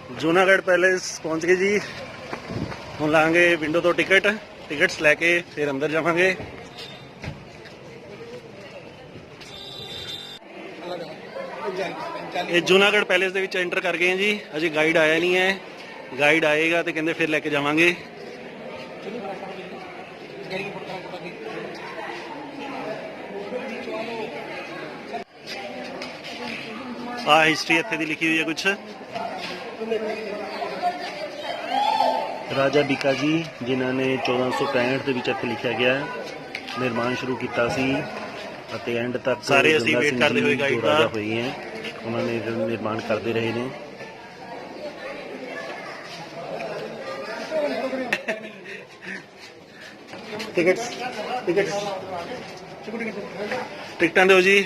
Junagadh palace पहुंच गए जी। हम लांगे विंडो तो टिकट्स लैके फिर अंदर जावांगे। ये जूनागढ़ पैलेस ਦੇ ਵਿੱਚ एंटर कर गए हैं जी। अजे गाइड आया नहीं है, गाइड आएगा तो कहते फिर लैके जावांगे। आ हिस्ट्री इत्थे दी लिखी हुई है कुछ। राजा बीका जी जिन्हों ने 1465 ਦੇ ਵਿੱਚ ਇੱਥੇ ਲਿਖਿਆ ਗਿਆ निर्माण शुरू किया सी ਅਤੇ एंड तक सारे ਅਸੀਂ वेट करते हुए गाइड राजा हुए हैं, उन्होंने निर्माण करते रहे ने। टिकटां दो जी।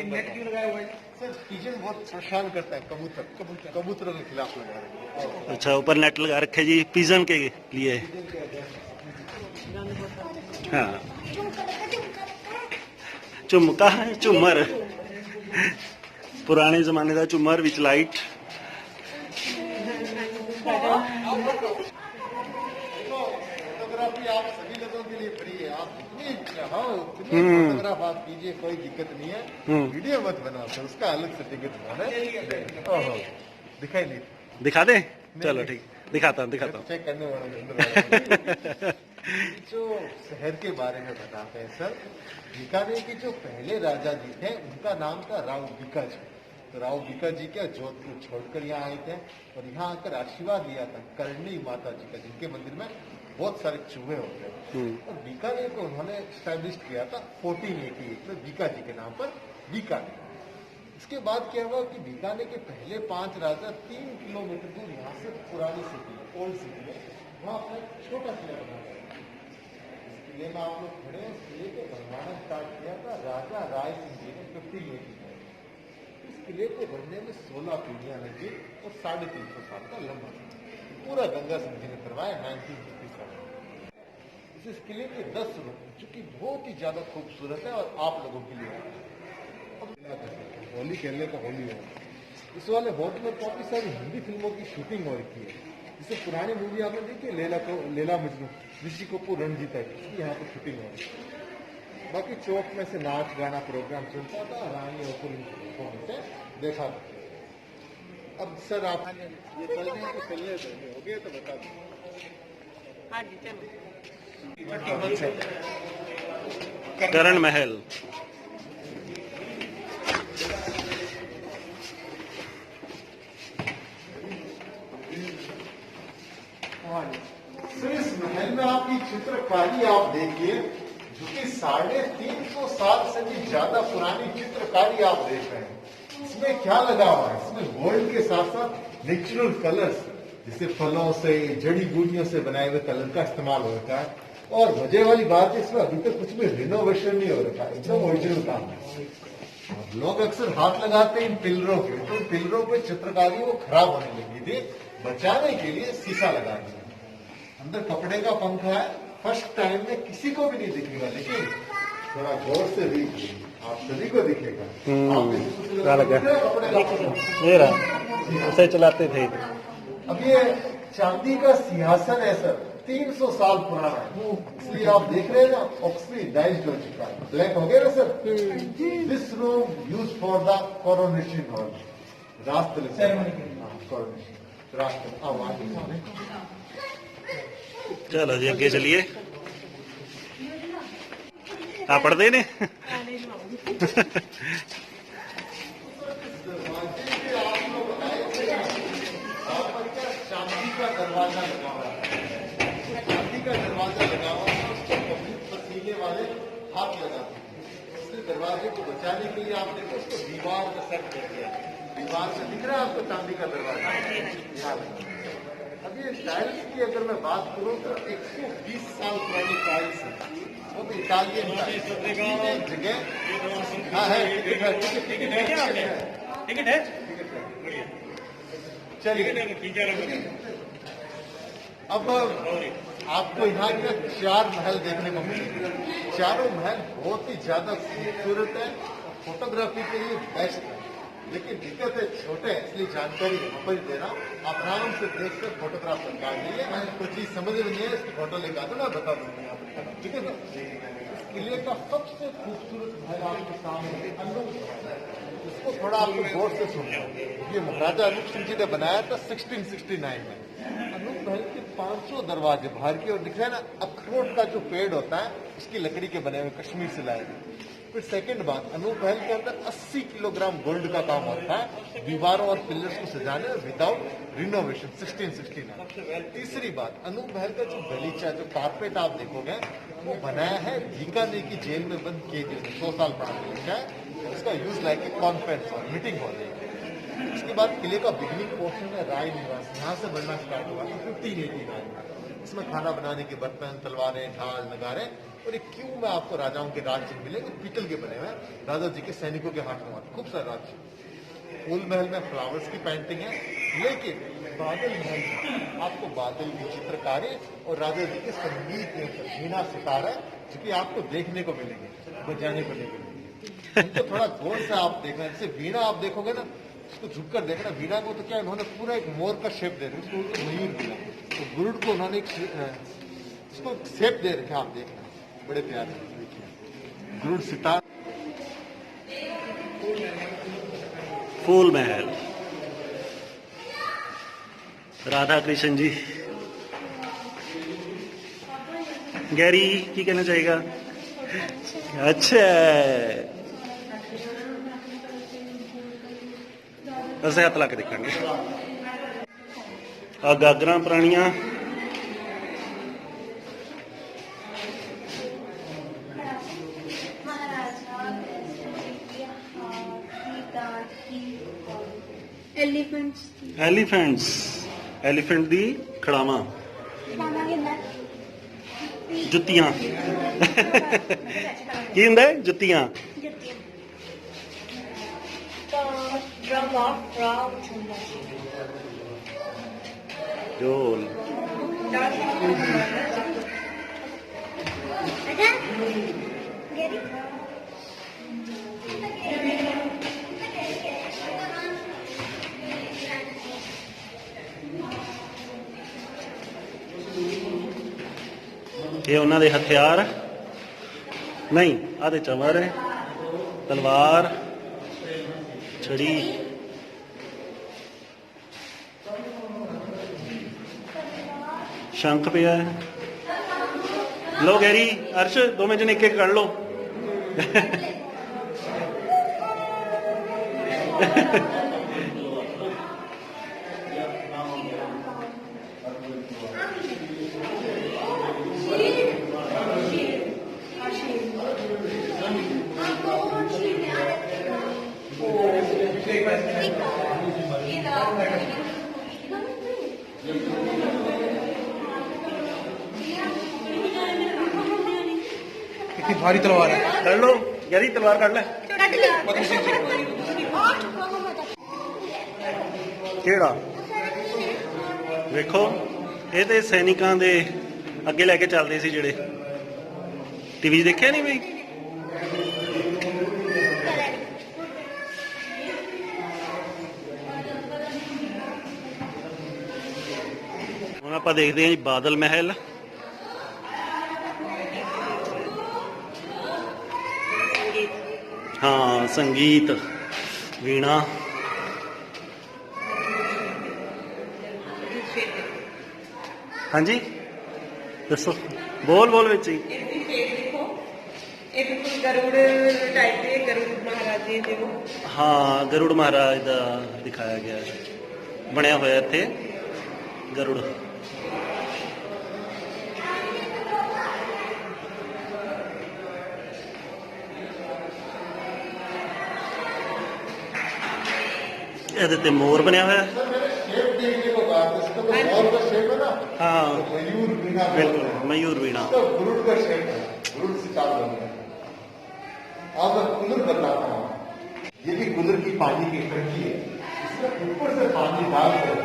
नेट क्यों लगाया हुआ है सर? पिजन बहुत परेशान करता है, कबूतरों के खिलाफ लगा रहे हैं। अच्छा, ऊपर नेट लगा रखे जी पिजन के लिए। हाँ, झुमका है, झूमर, पुराने जमाने का झूमर विच लाइट। फोटोग्राफी आप सभी लोगों के लिए फ्री है। आप फोटोग्राफ आप कीजिए, कोई दिक्कत नहीं है। वीडियो मत बनाओ सर, उसका अलग से टिकट बनाना। दिखाई नहीं, दिखा दे? चलो ठीक, दिखाता हूँ। चेक करने वाला जो शहर के बारे में बताते हैं सर, बीकानेर के जो पहले राजा जी थे उनका नाम था राव बीका जी। तो राव बीका जी क्या जोधपुर छोड़कर यहाँ आए थे और यहाँ आकर आशीर्वाद लिया था करणी माता जी का, जिनके मंदिर में बहुत सारे चूहे होते हैं। और बीकानेर को उन्होंने स्टैब्लिश किया था 1488 में बीका जी के नाम पर बीकानेर। इसके बाद क्या हुआ कि बीकानेर के पहले 5 राजा 3 किलोमीटर दूर यहाँ से पुरानी सिटी है, ओल्ड सिटी है, वहाँ अपना छोटा किला बनाया। इस किले में आप लोग खड़े हैं, इस किले को बनवाना स्टार्ट किया था राजा राय सिंह जी ने 1580 में। इस किले को बनने में 16 पीढ़ियां लगी और 350 साल का लंबा पूरा गंगा सिंह जी ने करवाया 1957। इस किले के 10 रूम जो कि बहुत ही ज्यादा खूबसूरत है और आप लोगों के लिए होली खेलने का होली हो। इस वाले होटल में काफी सारी हिंदी फिल्मों की शूटिंग हो रखी है। जैसे पुरानी मूवी आपने देखी लैला मजनू, ऋषि कपूर रणजीत है, इसकी यहाँ पर शूटिंग हो रही है। बाकी चौक में से नाच गाना प्रोग्राम चलता था, रानी और परफॉर्मेंस है देखा था। अब सर आप ये चल रहे हैं कि चलिए हो गया तो बता दो। हाँ जी चलो। करण महल। सर इस महल में आपकी चित्रकारी आप देखिए, जो कि 350 साल से भी ज्यादा पुरानी चित्रकारी आप देख रहे हैं। इसमें क्या लगा हुआ है? इसमें गोल्ड के साथ साथ नेचुरल कलर्स, जैसे फलों से जड़ी बूटियों से बनाए हुए कलर का इस्तेमाल हो रखा है। और मजे वाली बात है, इसमें अभी तक कुछ भी रिनोवेशन नहीं हो रखा है, एकदम ओरिजिनल काम है। लोग अक्सर हाथ लगाते हैं इन पिलरों पे, तो पिलरों पे चित्रकारी वो खराब होने लगी थी, बचाने के लिए शीशा लगा दिया। अंदर कपड़े का पंखा है, फर्स्ट टाइम में किसी को भी नहीं दिखेगा, लेकिन थोड़ा गौर से देखिए, आप सभी को दिखेगा। उसे चलाते थे। अब ये चांदी का सिंहासन है सर, 300 साल पुराना है, इसलिए आप देख रहे हैं ना, ऑक्सली डाइज्ड हो चुका है, ब्लैक हो गया ना sir. This room use for the coronation hall, राष्ट्र कोरोनेशन, राष्ट्र आवाज। चलो जी अगे चलिए। आप पढ़ते ने? चांदी का दरवाजा लगा हुआ है, चांदी का दरवाजा लगा हुआ है, उसको पसीने वाले हाथ लगाते हैं। इसलिए दरवाजे को बचाने के लिए आपने उसको दीवार में सेट कर दिया। दीवार से दिख रहा है आपको चांदी का दरवाजा। अब ये टाइल्स की अगर मैं बात करूं तो 120 साल पुरानी टाइल्स है, वो तो इटालियन जगह। हाँ है, टिकट है, चलिए। अब आपको यहाँ के 4 महल देखने को मिलेंगे। चारों महल बहुत ही ज्यादा खूबसूरत है, फोटोग्राफी के लिए बेस्ट है। लेकिन दिक्कत है छोटे है, इसलिए जानकारी यहाँ पर दे रहा हूँ। आप आराम से देखकर फोटोग्राफ कर लीजिए। कोई चीज समझ में नहीं है, इसकी फोटो लेकर दो ना, बता दूंगा यहाँ पर, ठीक है ना। इस किले का सबसे खूबसूरत महल आपके सामने अनूप महल है। इसको थोड़ा आपको गौर से सुनना। ये महाराजा अनूप सिंह जी ने बनाया था 1669 में। अनूप महल के 500 दरवाजे बाहर की ओर दिख रहे हैं ना, अखरोट का जो पेड़ होता है उसकी लकड़ी के बने हुए, कश्मीर से लाए गए। फिर सेकंड बात, अनूप महल के अंदर 80 किलोग्राम गोल्ड का काम होता है दीवारों और पिलर्स को सजाने में विदाउट रिनोवेशन 1669। तीसरी बात, अनूप महल का जो गलीचा, जो कारपेट आप देखोगे वो बनाया है बीकानेर की जेल में बंद किए गए 100 साल पुराना गलीचा है। इसका use like a conference hall, meeting hall है। उसके बाद किले का बिगनिंग पोर्शन है राय निवास, यहाँ से बनना स्टार्ट हुआ था 1589 में। इसमें खाना बनाने के बर्तन, तलवारें, ढाल, नगारे और एक क्यू में आपको राजाओं के राज चिन्ह मिलेंगे, पीतल के बने हुए, राजा जी के सैनिकों के हाथ में खूब सारे राज चिन्ह। फूल महल में फ्लावर्स की पेंटिंग है, लेकिन बादल महल में आपको बादल की चित्रकारी और राजा जी के संगीत के ऊपर वीणा सितारा है, जो कि आपको देखने को मिलेंगे, बजाने को नहीं मिलेंगे। उनको थोड़ा गौर से आप देखना। जैसे वीणा आप देखोगे ना, उसको झुककर देखना। वीणा को तो क्या उन्होंने पूरा एक मोर का शेप दे रखा है, उसको मयूर वीणा, तो गुरुड़ को उन्होंने उसको शेप दे रखा, आप देखना, बड़े प्यारे देखिए गुरुड़ सितार। फूल महल, राधा कृष्ण जी। गैरी की कहना चाहेगा? अच्छा, ਅਸੀਂ ਹੱਥ ਲਾ ਕੇ ਦੇਖਾਂਗੇ। ਆ ਗਾਗਰਾਂ ਪੁਰਾਣੀਆਂ, ਐਲੀਫੈਂਟ ਦੀ ਖੜਾਵਾਂ, ਜੁੱਤੀਆਂ। ਕੀ ਹੁੰਦਾ ਹੈ? ਜੁੱਤੀਆਂ। ढोल, ये उन्होंने हथियार नहीं, आधे चमर है, तलवार, छड़ी, शंख पिया है। लो गैरी, अर्श, दो में जन एक एक कर लो। कितनी भारी तलवार है। कर लो गैरी, तलवार कर ले। ਕਿਹੜਾ ਵੇਖੋ, ਇਹ ਤੇ ਸੈਨਿਕਾਂ ਦੇ ਅੱਗੇ ਲੈ ਕੇ ਚੱਲਦੇ ਸੀ, ਜਿਹੜੇ ਟੀਵੀ 'ਚ ਦੇਖਿਆ ਨਹੀਂ ਬਈ। ਹੁਣ ਆਪਾਂ ਦੇਖਦੇ ਹਾਂ ਜੀ ਬਾਦਲ ਮਹਿਲ। हाँ, संगीत, वीणा। हाँ जी, दसो, बोल बोल विच ही। हाँ, गरुड़ महाराज का दिखाया गया, बनया होया इत्थे गरुड़। ਇਹਦੇ ਤੇ मोर बनया हुआ है। हाँ बिल्कुल, मयूर वीणा। गुरुड़ का शेप है, गुरुड़ से चाल बन है। अब कुल्लर बताता हूँ, ये भी कुल्लर की पानी की टंकी है, इसमें ऊपर से पानी डालकर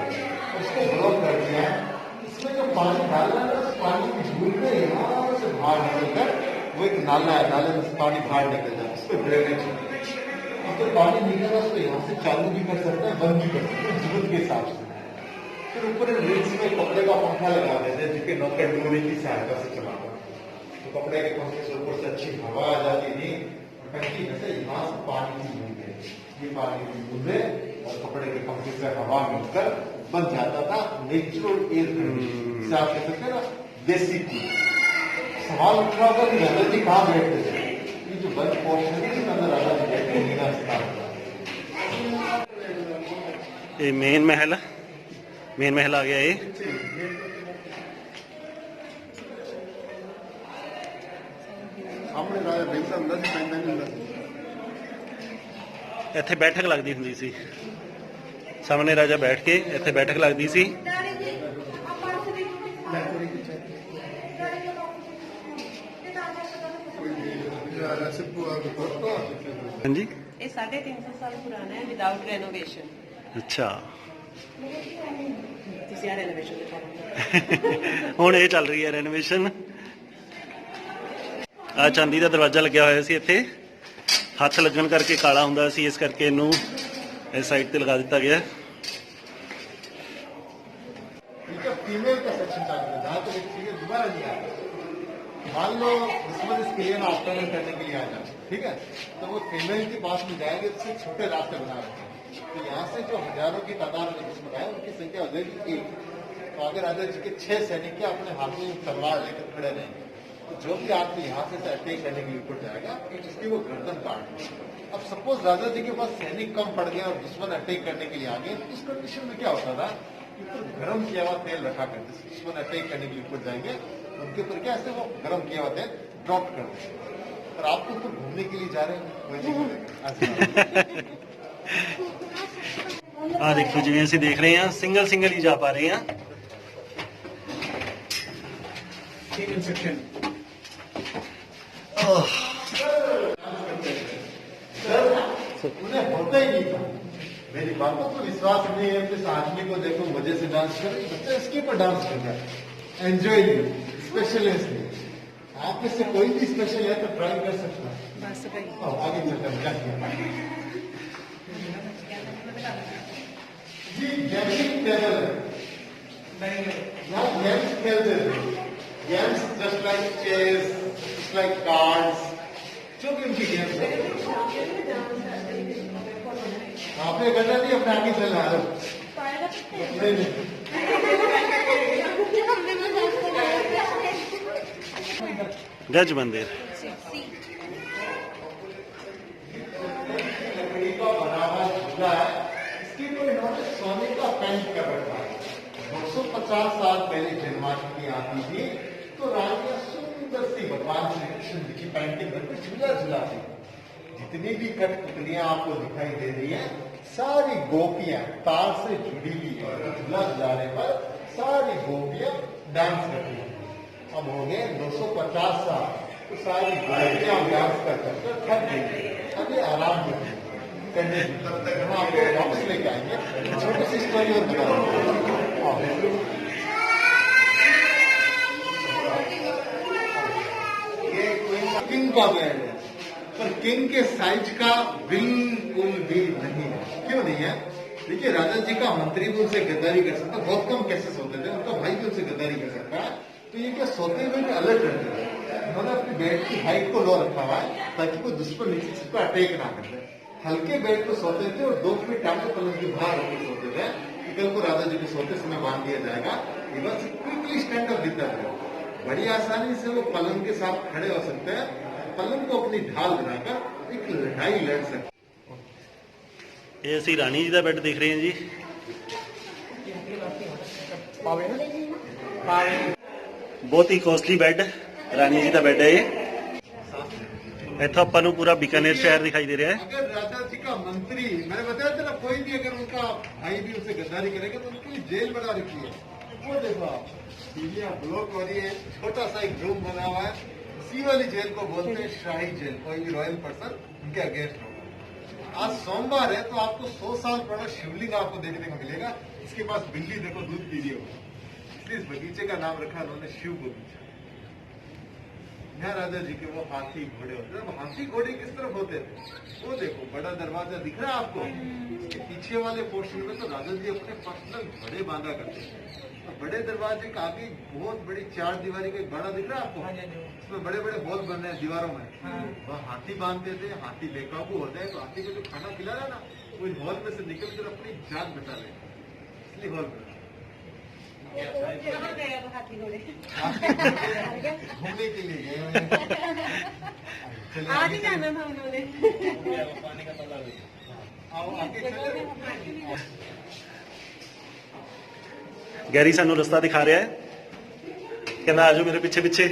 उसको ब्लॉक कर दिया है। उसमें जो पानी डालना है उस पानी की झूल में यहाँ से बाहर निकलकर वो एक नाला है, नाले में से पानी बाहर निकल जाए, उस पर ड्रेनेज है। तो पानी निकलेगा उसको यहाँ से चालू भी कर सकते हैं, बंद भी कर सकते हैं जरूरत के हिसाब से। फिर ऊपर रिल्स में कपड़े का पंखा लगा देते हैं जिसके नौकर डोरी की सहायता से चलाता है, तो कपड़े के पंखे से ऊपर से अच्छी हवा आ जाती थी। टंकी में से यहाँ से पानी की बूंदे, ये पानी की बूंदे और कपड़े के पंखे से हवा मिलकर बन जाता था नेचुरल एयर कंडीशन। आप कह सकते हैं ना देसी कूल। सवाल उठ रहा था कि राजा जी कहाँ बैठते थे? ये जो बंद पोर्शन है इसके अंदर राजा जी बैठते हैं, नीला स्थान। ये मेन महल आ गया ये। सामने राजा बैठता ਹੁੰਦਾ ਸੀ, ਪੈਂਦਾ ਨਹੀਂ ਹੁੰਦਾ ਸੀ। ਇੱਥੇ ਬੈਠਕ ਲੱਗਦੀ ਹੁੰਦੀ ਸੀ, ਸਾਹਮਣੇ ਰਾਜਾ ਬੈਠ ਕੇ ਇੱਥੇ ਬੈਠਕ ਲੱਗਦੀ ਸੀ। ਹਾਂਜੀ ਇਹ 350 ਸਾਲ ਪੁਰਾਣਾ ਹੈ ਵਿਦਆਊਟ ਰੈਨੋਵੇਸ਼ਨ। ਅੱਛਾ, ਤੁਸੀਂ ਆ ਰੈਨੋਵੇਸ਼ਨ ਦੇ ਬਾਰੇ ਹੁਣ ਇਹ ਚੱਲ ਰਹੀ ਹੈ ਰੈਨੋਵੇਸ਼ਨ। ਆ ਚਾਂਦੀ ਦਾ ਦਰਵਾਜ਼ਾ ਲੱਗਿਆ ਹੋਇਆ ਸੀ ਇੱਥੇ, ਹੱਥ ਲੱਗਣ ਕਰਕੇ ਕਾਲਾ ਹੁੰਦਾ ਸੀ, ਇਸ ਕਰਕੇ ਇਹਨੂੰ ਇਸ ਸਾਈਡ ਤੇ ਲਗਾ ਦਿੱਤਾ ਗਿਆ। फीमेल का सेक्शन चालू है, जहाँ तक एक फीमेल दोबारा नहीं आता। मान लो दुश्मन इसके लिए आफ्टरनून करने के लिए आ जाए, ठीक है, तो वो फीमेल के पास में जाएंगे तो सिर्फ छोटे रास्ते बना रहे हैं। तो यहाँ से जो हजारों की तादाद में दुश्मन आए उनकी संख्या हो जाएगी 1। तो अगर राजा जी के 6 सैनिक के अपने हाथों में तलवार लेकर खड़े रहेंगे, तो जो भी आदमी यहाँ से अटैक करने के लिए ऊपर जाएगा उसकी वो गर्दन काट देगा। अब सपोज राजा जी के पास सैनिक कम पड़ गए और दुश्मन अटैक करने के लिए आ गए, तो इस कंडीशन में क्या होता था, गरम किया हुआ तेल रखा करते, दुश्मन अटैक करने के लिए ऊपर जाएंगे उनके ऊपर क्या ऐसे वो गरम किया हुआ तेल ड्रॉप कर देंगे। और आपको ऊपर घूमने के लिए जा रहे हैं। ਆ ਦੇਖੋ ਜਿਵੇਂ ਅਸੀਂ ਦੇਖ ਰਹੇ ਹਾਂ ਸਿੰਗਲ ਹੀ ਜਾ ਪਾ ਰਹੇ ਹਾਂ। उन्हें होता ही नहीं था। मेरी बातों पर विश्वास नहीं है, इस आदमी को देखो मजे से डांस कर, बच्चा इसके ऊपर डांस कर रहा है, एंजॉय स्पेशल है इसलिए। आप में से कोई भी स्पेशल है तो ट्राई कर सकता है। बस भाई आगे चलकर क्या किया जी, गेमिंग टेबल है, यहाँ गेम्स खेलते थे, games just like chess, just like cards, जो भी उनकी गेम्स है। आपने करना नहीं, अपने आगे चल रहा है। गज मंदिर लकड़ी का बना हुआ झूला है, इसके को इन्होंने सोने का पेंट कर रखा है। 250 साल पहले जन्माष्टमी आती थी तो रानियां सुंदर सी भगवान श्री कृष्ण जी की पेंटिंग करके झूला झुलाती। जितनी भी कठपुतलियां आपको दिखाई दे रही है, सारी गोपियां तार से जुड़ी हुई है। झूला झुलाने पर सारी गोपियां डांस करती हैं। अब हो गए 250 साल, तो सारी गोपियां डांस कर थक गई, अभी आराम करने तब तक हम आपको वापस लेके आएंगे। छोटी सी स्टोरी और बताऊंगा। ये कोई किंग का बेड है, पर किंग के साइज का बिल्कुल भी नहीं है। क्यों नहीं है? देखिए, राजा जी का मंत्री भी उनसे गद्दारी कर सकता, बहुत कम केसेस होते थे, उनका भाई भी उनसे गद्दारी कर सकता है। तो ये क्या सोते हुए भी अलग करते थे। उन्होंने अपनी बेड की हाइट को लो रखा हुआ है ताकि कोई दुश्मन नीचे से पर अटैक ना कर दे। हल्के बेड को सोते थे और 2 फीट आगे पलंग के बाहर रखकर सोते थे। कल को राजा जी को सोते समय बांध दिया जाएगा। ये बस क्विकली स्टैंड अप दिखता है, बड़ी आसानी से वो पलंग के साथ खड़े हो सकते हैं, पलंग को अपनी ढाल बनाकर एक लड़ाई लड़ सकते। ਇਹ ਅਸੀਂ ਰਾਣੀ ਜੀ ਦਾ ਬੈੱਡ ਦੇਖ ਰਹੇ ਹਾਂ ਜੀ। ਬਹੁਤ ਹੀ ਕੋਸਟਲੀ ਬੈੱਡ ਰਾਣੀ ਜੀ ਦਾ ਬੈੱਡ ਹੈ ਇਹ। ਇੱਥੋਂ ਆਪਾਂ ਨੂੰ पूरा बीकानेर शहर दिखाई दे रहा है। अगर राजा जी का मंत्री, मैंने बताया था ना, कोई भी अगर उनका भाई भी उनसे गद्दारी करेगा तो उनके लिए जेल बना रखी है। वो देखो आप, सीढ़ियां ब्लॉक हो रही है, छोटा सा एक रूम बना हुआ है। इसी वाली जेल को बोलते हैं शाही जेल। कोई भी रॉयल पर्सन उनके अगेंस्ट होगा। आज सोमवार है तो आपको 100 साल पुराना शिवलिंग आपको देखने को मिलेगा। इसके पास बिल्ली देखो दूध पी रही होगी, इसलिए इस बगीचे का नाम रखा उन्होंने शिव बगीचा। यहाँ राजा जी के वो हाथी घोड़े होते थे। हाथी घोड़े किस तरफ होते थे वो देखो, बड़ा दरवाजा दिख रहा है आपको, इसके पीछे वाले पोर्शन में तो राजा जी अपने पर्सनल घोड़े बांधा करते थे। तो बड़े दरवाजे का आगे बहुत बड़ी 4 दीवारी का एक बड़ा दिख रहा है आपको, उसमें बड़े बड़े होल बन रहे हैं दीवारों में, वह हाथी बांधते थे। हाथी बेकाबू हो जाए तो हाथी को जो खाना खिला रहा है ना, वो इन हॉल में से निकल कर अपनी जान बचा ले, इसलिए हॉल बना। कहाँ गए अब हाथी घोड़े? घूमने के लिए गए हैं। चलिए आज आगे ही जाना था उन्होंने। आओ, आगे चलो। ਗੈਰੀ ਸਾਨੂੰ ਰਸਤਾ ਦਿਖਾ ਰਿਹਾ ਹੈ, ਕਹਿੰਦਾ ਆਜੋ ਮੇਰੇ ਪਿੱਛੇ ਪਿੱਛੇ।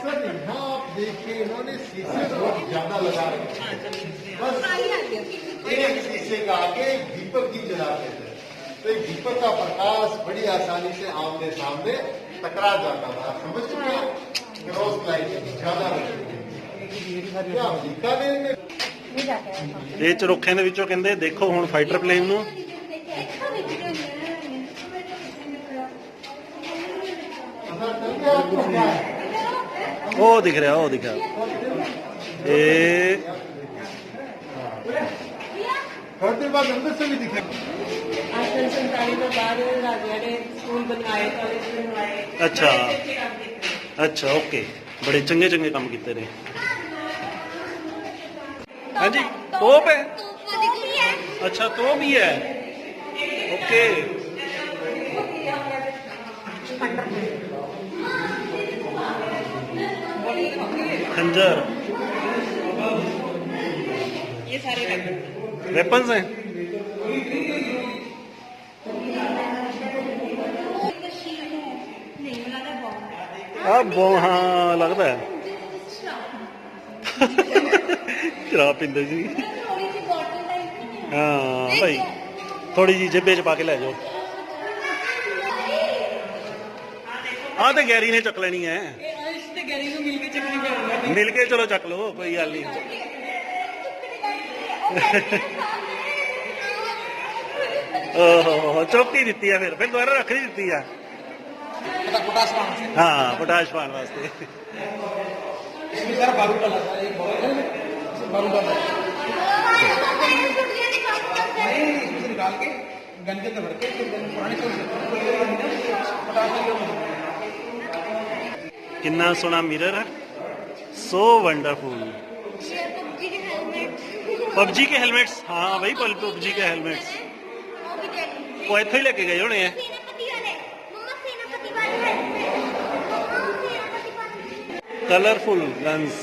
सर यहाँ आप देखिए इन्होंने शीशे बहुत ज्यादा लगा रखे हैं। बस एक शीशे का आगे दीपक जी जलाते थे, तो एक दीपक का प्रकाश बड़ी आसानी से आमने सामने टकरा जाता था। समझ चुके हैं? क्रॉस लाइट ज्यादा रखी क्या बीकानेर में ਇਹ ਚਰੋਖਿਆਂ ਦੇ ਵਿੱਚੋਂ ਕਹਿੰਦੇ ਦੇਖੋ ਹੁਣ ਫਾਈਟਰ ਪਲੇਨ ਨੂੰ। ਉਹ ਦਿਖ ਰਿਹਾ, ਉਹ ਦਿਖ ਰਿਹਾ। ਇਹ थोड़ी देर बाद अंदर से भी दिखे। आज 47 ਤੋਂ ਬਾਅਦ ਰਾਜਿਆਂ ਨੇ ਸਕੂਲ ਬਣਵਾਏ, ਕਾਲਜ ਬਣਵਾਏ। ਅੱਛਾ ਅੱਛਾ, ਓਕੇ, ਬੜੇ ਚੰਗੇ ਚੰਗੇ ਕੰਮ ਕੀਤੇ ਨੇ। ਹਾਂਜੀ, ਤੋਪ ਹੈ। अच्छा तो भी है, ओके। खंजर, ये सारे वेपन्स हैं। अब हाँ लगता है शराब पींदे जी। हाँ भाई, थोड़ी जी जेबे च पा के ले जाओ। हाँ तो गैरी ने चक लेनी है, मिल के चलो चक लो, कोई गल नहीं। ओहो, चौकी दी है, फिर दोबारा रखनी दी है। हाँ, पोटाश पान वास्ते। निकाल के गन के अंदर भर के पुराने कितना सोना मिरर है, सो वंडरफुल। पबजी के हेलमेट्स, हाँ भाई पबजी के हेलमेट्स वो इतों ही लेके गए होने हैं। Colourful guns.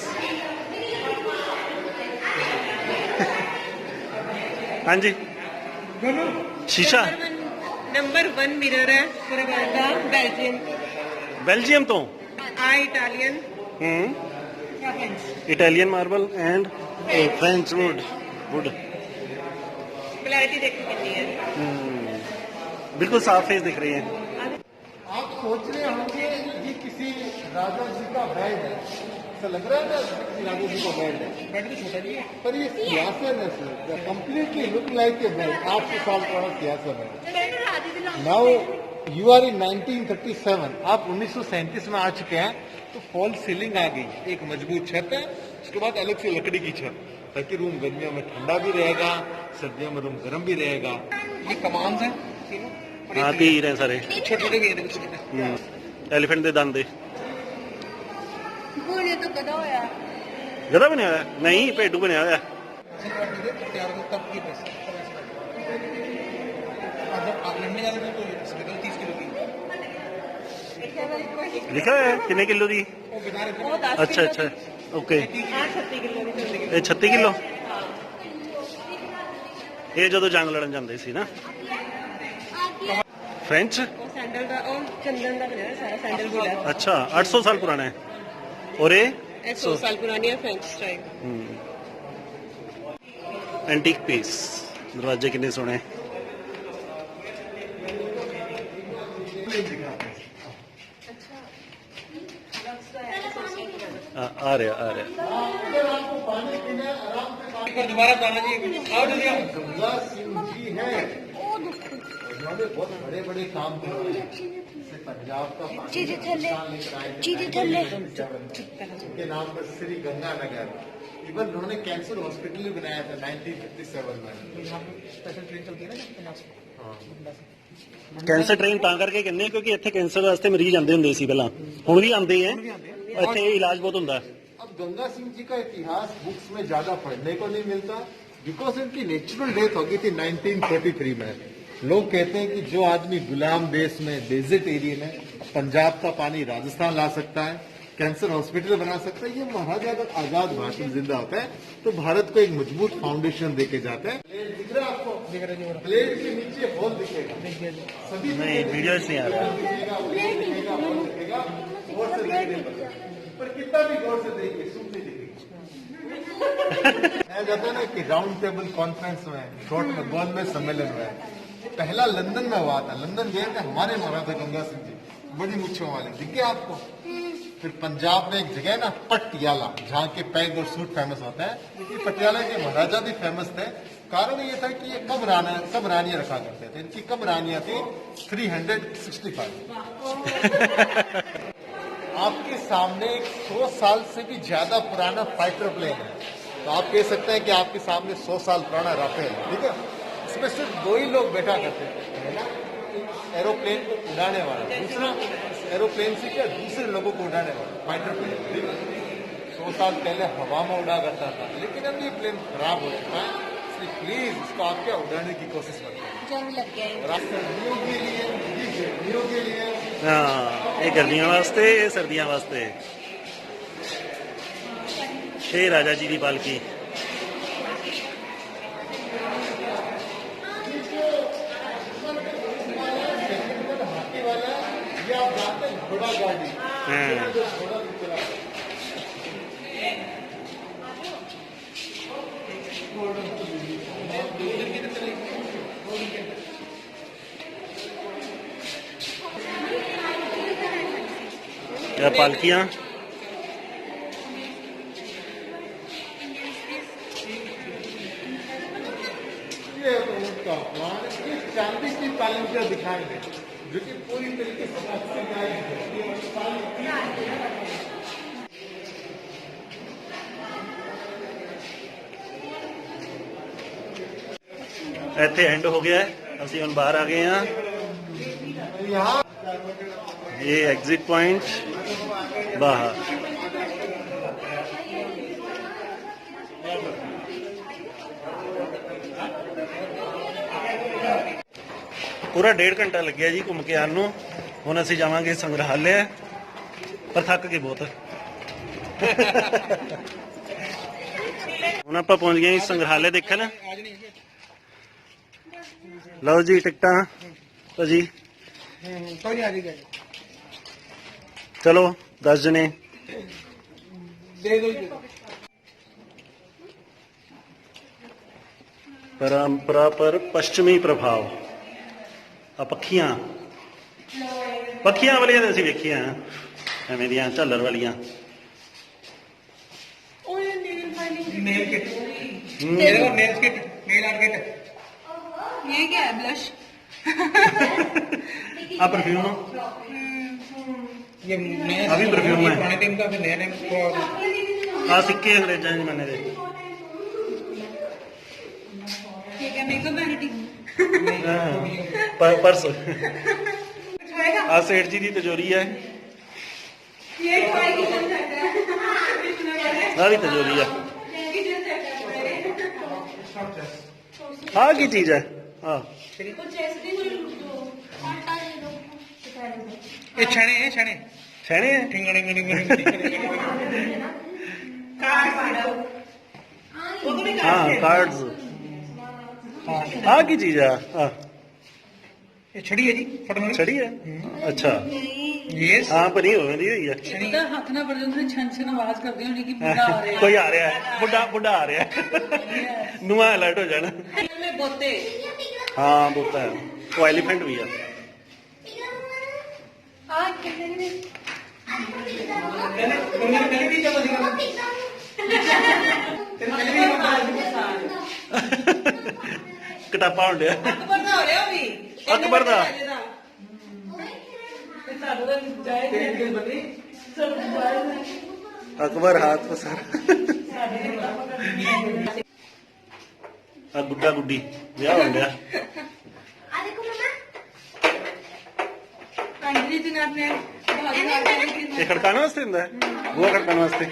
हाँ जी, शीशा नंबर 1 मिरर है पूरे वर्ल्ड का, बेल्जियम। बेल्जियम तो Italian, Italian marble and French would. Clarity देखो कितनी है। बिल्कुल साफ फेस दिख रही है। आप सोच रहे होंगे ये किसी राजा जी का बेड है, ऐसा लग रहा है ना किसी राजा जी का बेड है। बेड तो छोटा भी है, पर ये सियासन है sir, completely look like a bed. 800 साल पुराना सियासन है। नाउ यू आर इन 1937, आप 1937 में आ चुके हैं। तो फॉल सीलिंग आ गई, एक मजबूत छत है, उसके बाद अलग से लकड़ी की छत, ताकि रूम गर्मियों में ठंडा भी रहेगा, सर्दियों में रूम गर्म भी रहेगा। ये कमांस है तीनों, हाँ तीर हैं सारे, छोटे छोटे भी है देखो छोटे। एलिफेंट दे दंद दे। घोड़े तो गधा होया, गधा बनया हुआ है? नहीं, भेडू बनया हुआ है। तैयार हो तब की पैसे और जब आप लड़ने जाते थे तो इसके 30 किलो की लिखा है कितने किलो दी? वो बिना रहे वो 10 अच्छा अच्छा, ओके। 36 किलो की चलती है। ਇਹ 36 ਕਿਲੋ। ਇਹ ਜਦੋਂ ਜੰਗ ਲੜਨ ਜਾਂਦੇ ਸੀ ਨਾ फ्रेंच। वो सैंडल का और चंदन का बनाया सारा सैंडल भी है। अच्छा, 800 साल पुराना है। और ये 100 साल पुरानी है, फ्रेंच स्टाइल। Antique piece. दरवाजे कितने सोने। आ रहा अगर आपको पानी पीना है आराम से पानी। एक बार दोबारा बताना जी, आओ जल्दी आओ। गंगा सिंह जी है, उन्होंने बहुत बड़े बड़े काम किए हैं। जैसे पंजाब का पानी उनके नाम पर श्री गंगानगर, इवन उन्होंने कैंसर हॉस्पिटल भी बनाया था 1957 में। यहाँ पे स्पेशल ट्रेन चलती है ना पंजाब से। कैंसर ट्रेन ਤਾਂ ਕਰਕੇ ਕਹਿੰਦੇ ਆ ਕਿਉਂਕਿ ਇੱਥੇ ਕੈਂਸਰ ਵਾਸਤੇ ਮਰੀਜ਼ ਆਉਂਦੇ ਹੁੰਦੇ ਸੀ ਪਹਿਲਾਂ, ਹੁਣ ਵੀ ਆਉਂਦੇ ਆ, ਇੱਥੇ ਇਲਾਜ ਬਹੁਤ ਹੁੰਦਾ। अब गंगा सिंह जी का इतिहास बुक्स में ज्यादा पढ़ने को नहीं मिलता, बिकॉज इनकी नेचुरल डेथ हो गई थी 1943 में। लोग कहते हैं कि जो आदमी गुलाम देश में डेजर्ट एरिया में पंजाब का पानी राजस्थान ला सकता है, कैंसर हॉस्पिटल बना सकता है, ये महाराजा अगर आजाद भारत में जिंदा होता है तो भारत को एक मजबूत फाउंडेशन देके जाता है। प्लेट दिख रहा है आपको? दिख रहा है जी। प्लेट के नीचे होल दिखेगा, सभी नहीं वीडियो नहीं आ रहा। दिखेगा, प्लेट दिखेगा, होल दिखेगा, गौर से देखने पर कितना भी गौर से देखिए सुन नहीं दिखेगा। जाता है ना कि राउंड टेबल कॉन्फ्रेंस में शॉर्ट में गोल में सम्मेलन हुआ है, पहला लंदन में हुआ था। लंदन गए थे हमारे महाराजा गंगा सिंह जी, बड़ी मुच्छों वाले, दिख गया आपको? फिर पंजाब में एक जगह है ना पटियाला, जहाँ के पैग और सूट फेमस होता है, ये पटियाला के महाराजा भी फेमस थे। कारण ये था कि ये कब रानियां रखा करते थे, इनकी कब रानियां थी 365। आपके सामने एक 100 साल से भी ज्यादा पुराना फाइटर प्लेन है, तो आप कह सकते हैं कि आपके सामने 100 साल पुराना राफेल है, ठीक है? इसमें सिर्फ 2 ही लोग बैठा करते थे, पहला एरोप्लेन को उड़ाने वाला, दूसरा एरोप्लेन से क्या दूसरे लोगों को उड़ाने वाला फाइटर प्लेन। 100 साल पहले हवा में उड़ा करता था, लेकिन अब ये प्लेन खराब हो चुका है, इसलिए प्लीज इसको आप क्या उड़ाने की कोशिश करते हैं। जंग लग गया सर्दियों के लिए, गर्मियों के लिए हाँ, ये गर्मियों वास्ते, ये सर्दियों वास्ते। ये राजा जी की पालकी। हाथी वाला ये आप जानते हैं घोड़ा गाड़ी, हाँ। जो घोड़ा भी चलाता है। या पालकियाँ ये तो उनका प्लान, ये चांदी की पालकियां दिखाएंगे जो कि पूरी तरीके से ऑक्सीडाइज्ड है। ये ਇੱਥੇ ਐਂਡ ਹੋ ਗਿਆ ਹੈ, ਅਸੀਂ ਹੁਣ ਬਾਹਰ ਆ ਗਏ ਹਾਂ। यहाँ ये एग्जिट पॉइंट बाहर। पूरा 1.5 घंटा लग गया जी घूम के आने ਨੂੰ। ਹੁਣ ਅਸੀਂ ਜਾਵਾਂਗੇ ਸੰਗ੍ਰਹਾਲय, ਪਰ ਥੱਕ ਗਏ ਬਹੁਤ। ਹੁਣ ਆਪਾਂ ਪਹੁੰਚ ਗਏ ਸੰਗ੍ਰਹਾਲय ਦੇਖਣ। आज नहीं है। ਲਓ ਜੀ ਟਿਕਟਾਂ ਭਾਜੀ, कोई नहीं, आ जाएगा। ਚਲੋ 10 ਜਣੇ। दे दो जी। परंपरा पर पश्चिमी प्रभाव। आ पखियां वालियां तो असीं वेखियां एवें दियां झालर वालियां। नेल किट, मेरे को nail kit, nail art kit. ये क्या है? ब्लश? आ परफ्यूम, ये नया अभी परफ्यूम है। पुराने टाइम का, फिर नया टाइम को। आ सिक्के अंग्रेजां दे जमाने दे। ठीक है, मेकअप वैनिटी। पर्स। आ सेठ जी की तिजोरी है। ये ट्राई किचन सेट है। आ भी तिजोरी है। किचन सेट है। आ की चीज है? हाँ, कुछ ऐसे भी कोई दो आटा दे दो। ये छने हैं, छने। छेने है। ठिंगड़े हाँ, कार्ड्स। आ की चीज है? हाँ, ये छड़ी है जी, फटने छड़ी है। अच्छा, ये हाँ पर नहीं होगी हुई है। ਹੱਥ ਨਾਲ ਵਰਜਨ ਨੇ ਛਣ ਛਣ ਆਵਾਜ਼ ਕਰਦੀ ਹੋਣੀ ਕਿ ਬੁੱਢਾ ਆ ਰਿਹਾ कोई आ रहा है, बुढ़ा आ रहा है। नुआ अलर्ट हो जाना। ਹੈ ਬੋਤੇ हाँ बोलता है, वो एलिफेंट भी है। मैंने पहले भी चला दिखा तेरे पहले भी ਕਟਾਪਾ ਹੁੰਦਿਆ ਅਕਬਰ ਦਾ ਹੋ ਰਿਹਾ ਉਹ ਵੀ ਅਕਬਰ ਦਾ ਤੇ ਸਾਨੂੰ ਤਾਂ ਜਾਏ तेरे दिल बदली ਸਾਨੂੰ ਜਾਏ ਅਕਬਰ ਹਾਥ ਪਸਾਰ ਆ ਗੁੱਡਾ ਗੁੱਡੀ ਵਿਆਹ ਹੁੰਦਿਆ अंजलि जी ने अपने भाभी ਇਹ ਖੜਕਾਉਣ ਵਾਸਤੇ ਹੁੰਦਾ ਹੈ ਬੂਹਾ ਖੜਕਾਉਣ ਵਾਸਤੇ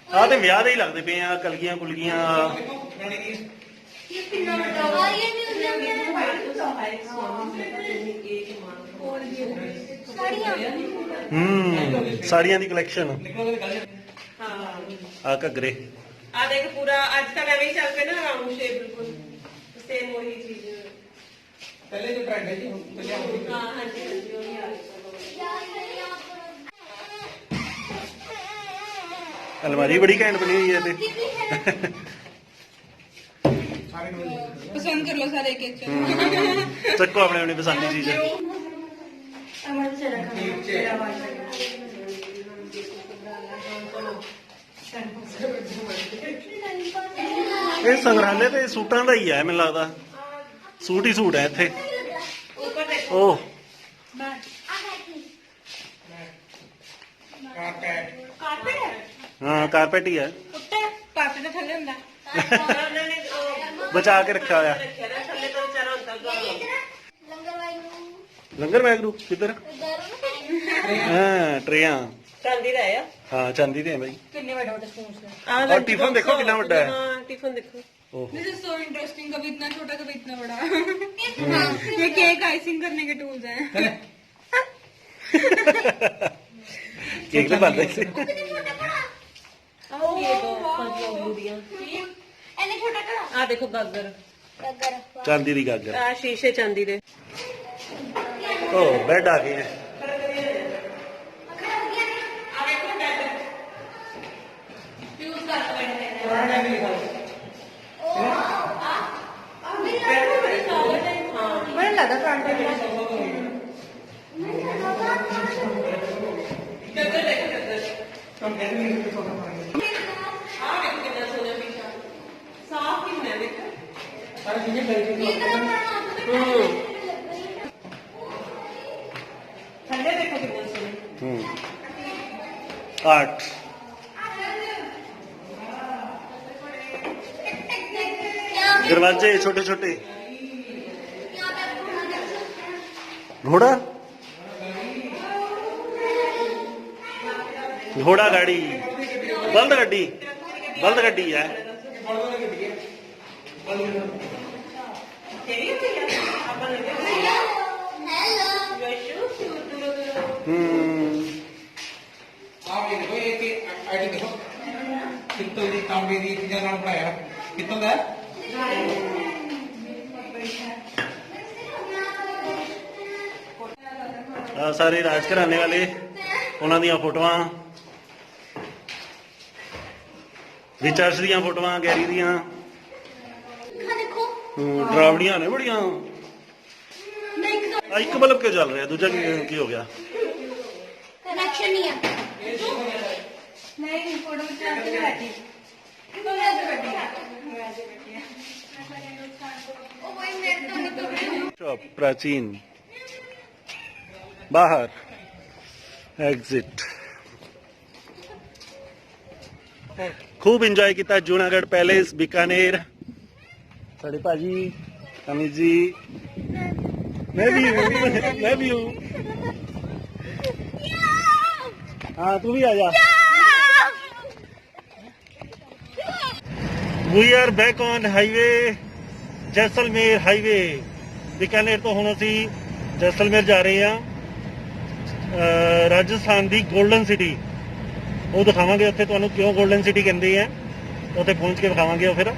ਆ ਤੇ ਵਿਆਹ ਦੇ ਹੀ ਲੱਗਦੇ ਪਏ ਆ ਕਲਗੀਆਂ ਕੁਲਗੀਆਂ ਸਾੜੀਆਂ ਦੀ ਕਲੈਕਸ਼ਨ ਆ ਘੱਗਰੇ ਆ ਦੇਖ ਪੂਰਾ ਅੱਜ ਕੱਲ ਐਵੇਂ ਹੀ ਚੱਲ ਪਿਆ ਨਾ ਰਾਉਂਡ ਸ਼ੇਪ ਬਿਲਕੁਲ ਸੇਮ ਉਹੀ ਚੀਜ਼ पहले जो ट्रेंड है जी पहले हम ਹਾਂ ਹਾਂਜੀ ਹਾਂਜੀ ਉਹੀ ਆ ਅਲਮਾਰੀ ਬੜੀ ਘੈਂਟ ਬਣੀ ਹੋਈ ਹੈ ਤੇ पसंद कर लो सारे एक एक ਚੱਕੋ ਆਪਣੇ ਆਪਣੇ ਪਸੰਦ ਦੀ ਚੀਜ਼ ਇਹ ਸੰਗ੍ਰਹਾਲੇ ਤੇ ਸੂਟਾਂ ਦਾ ਹੀ ਹੈ ਮੈਨੂੰ ਲੱਗਦਾ ਸੂਟ ਹੀ ਸੂਟ ਹੈ ਇੱਥੇ ਉੱਪਰ ਦੇਖੋ ਉਹ ਕਾਰਪੇਟ ਹੈ ਹਾਂ ਕਾਰਪੈਟ ਹੀ ਹੈ ਉੱਤੇ पापे तो थले हुंदा ਉਹਨਾਂ ਨੇ ਉਹ ਬਚਾ ਕੇ ਰੱਖਿਆ ਹੋਇਆ ਰੱਖਿਆ ਨਾ ਥੱਲੇ ਤੋਂ ਵਿਚਾਰਾ ਹੁੰਦਾ ਲੰਗਰ ਵਾਹਿਗੁਰੂ ਕਿੱਧਰ ਹਾਂ ਟਰੇਆਂ ਚਾਂਦੀ ਦਾ ਆ ਹਾਂ ਚਾਂਦੀ ਦੇ ਹੈ ਬਾਈ कितने बड़े बड़े स्पून है और टिफिन देखो कितना बड़ा है। हाँ टिफिन देखो ओहो दिस इज सो इंटरेस्टिंग कभी इतना छोटा कभी इतना बड़ा ये केक आइसिंग करने के टूल्स हैं केक ले बांध से ये दो पांच अंगूरियां आ देखो गागर चांदी दी गागर आ शीशे चांदी दे ओ बेड आ गए हैं बड़ा लगा ट्रांसफर हम कहते हैं कि छोटा पड़ेगा साफ ही है देखो सारी चीजें खरीदी ठंडे देखो कितने सोने आठ दरवाजे छोटे छोटे घोड़ा घोड़ा गाड़ी बल्द गड्डी है आप ये देखो ये आईडी देखो पित्तल दी तांबे दी चीज़ां नाल बनाया पित्तल दा ਸਾਰੇ ਰਾਜ ਘਰਾਣੇ ਵਾਲੇ ਉਹਨਾਂ ਦੀਆਂ ਫੋਟੋਆਂ ਰਿਚਰਚ ਦੀਆਂ ਫੋਟੋਆਂ ਗੈਰੀ ਦੀਆਂ ਡਰਾਵਣੀਆਂ ਨੇ ਬੜੀਆਂ ਆ ਇੱਕ ਬਲਬ ਕਿਉਂ ਚੱਲ ਰਿਹਾ ਦੂਜਾ ਕੀ ਹੋ ਗਿਆ कनेक्शन नहीं है नहीं फोटो खिंचा के बैठी तो ऐसे बैठी है ओ भाई नेट तो निकल गया शॉप प्राचीन बाहर एग्जिट खूब इंजॉय किया जूनागढ़ पैलेस बीकानेर साढ़े भाजी अमित जी मैं भी हूँ हाँ तू भी आ जा we are back on highway Jaisalmer highway Bikaner तो ਹੁਣ ਅਸੀਂ ਜੈਸਲਮੇਰ ਜਾ ਰਹੇ ਹਾਂ ਰਾਜਸਥਾਨ ਦੀ 골ਡਨ ਸਿਟੀ ਉਹ ਦਿਖਾਵਾਂਗੇ ਉੱਥੇ ਤੁਹਾਨੂੰ ਕਿਉਂ 골ਡਨ ਸਿਟੀ ਕਹਿੰਦੇ ਆ ਉੱਥੇ ਪਹੁੰਚ ਕੇ ਦਿਖਾਵਾਂਗੇ ਉਹ ਫਿਰ